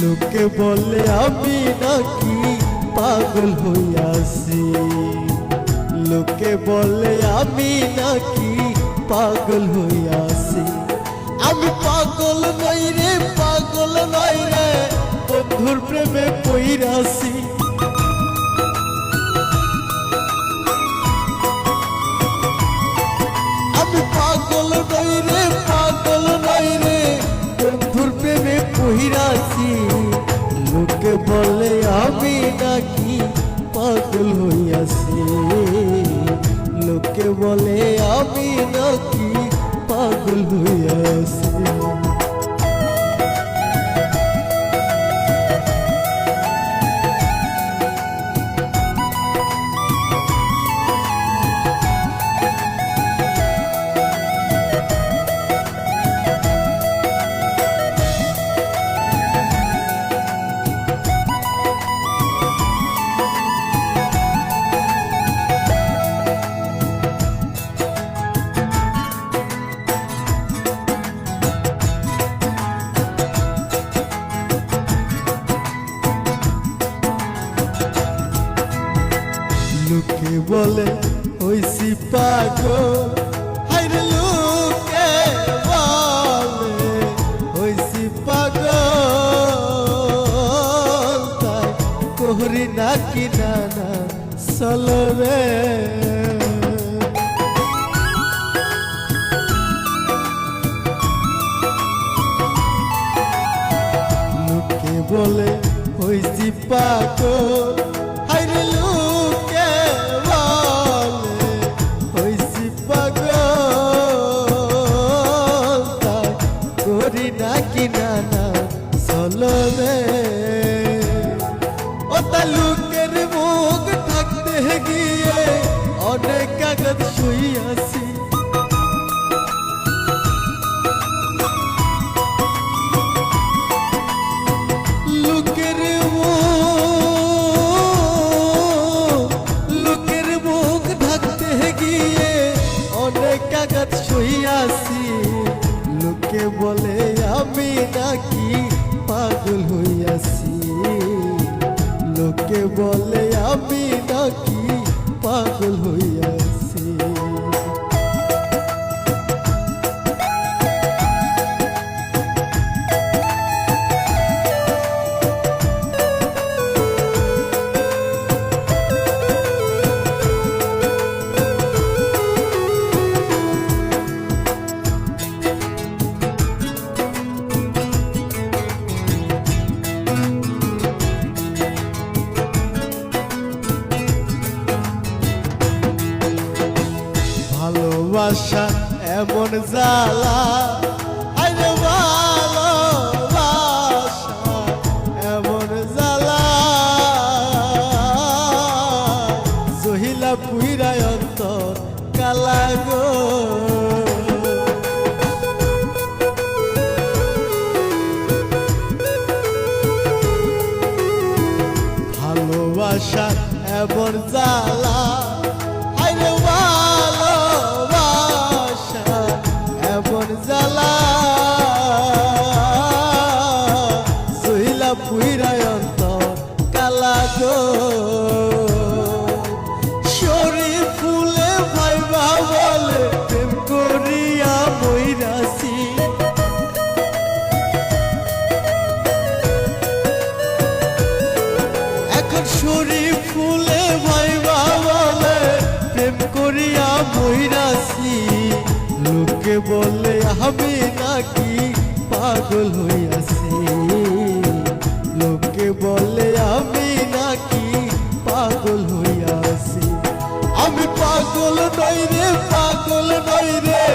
লোকে বলে আমি নাকি পাগল হইয়াছি, লোকে বলে আমি নাকি পাগল হইয়াছি। আমি পাগল নই রে, পাগল নই রে, বন্ধুর প্রেমে পইরাছি। আমি পাগল নই রে, পাগল নই রে, বন্ধুর প্রেমে পইরাছি। লোকে বলে আমি নাকি পাগল হইয়াছি, লোকে বলে আমি নাকি পাগল হইয়াছি। লোকে বলে হইছি পাগল, হায়রে লোকে বলে হইছি পাগল, তাই কোহরি নাকি নানা চলবে। লোকে বলে হইছি পাগল, হায়রে লোকে বলে হইছি পাগল, তাই করি নাকি নানা চলবে। ও তা লোকের মুখ থাকতে গিয়ে অনেক কাগজ শুইয়াছি। লোকের মুখ ঢাকতে গিয়ে অনেক কাগজ শুইয়াছি। লোকে বলে আমি নাকি পাগল হইয়াছি, লোকে বলে আমি নাকি পাগল হইয়াছি। ভালোবাসা এমন জ্বালা, আরে ভালোবাসা এমন জ্বালা, জহিলা পুইরায় অন্তর কালা গো। ভালোবাসা এমন জ্বালা, আরে ভালোবাসা এমন জ্বালা, জহিলা পুইরায় অন্তর কালা গো। শরীর ফুলে ভাইবা বলে প্রেম করিয়া মইরাছি। এখন শরীর ফুলে ভাইবা বলে প্রেম করিয়া মইরাছি। লোকে বলে আমি নাকি পাগল হইয়াছি, লোকে বলে আমি নাকি পাগল হইয়াছি। আমি পাগল নই রে, পাগল নই রে,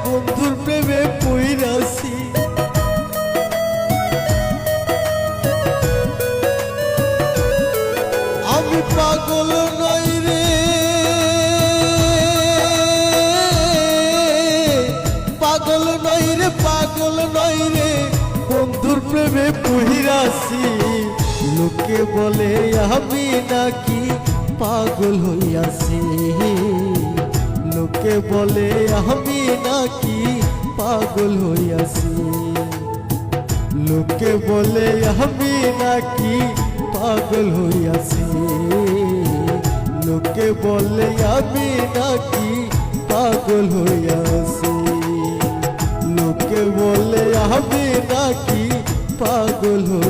বন্ধুর প্রেমে পইরাছি। আমি পাগল নই রে, পাগল নই রে, পাগল নই রে, বন্ধুর প্রেমে পইরাছি। লোকে বলে আমি নাকি পাগল হইয়াছি, লোকে বলে আমি নাকি পাগল হইয়াছি। লোকে বলে আমি নাকি পাগল হইয়াছি, লোকে বলে আমি নাকি পাগল হইয়াছি, লোকে বলে আমি নাকি পাগল হইয়াছি।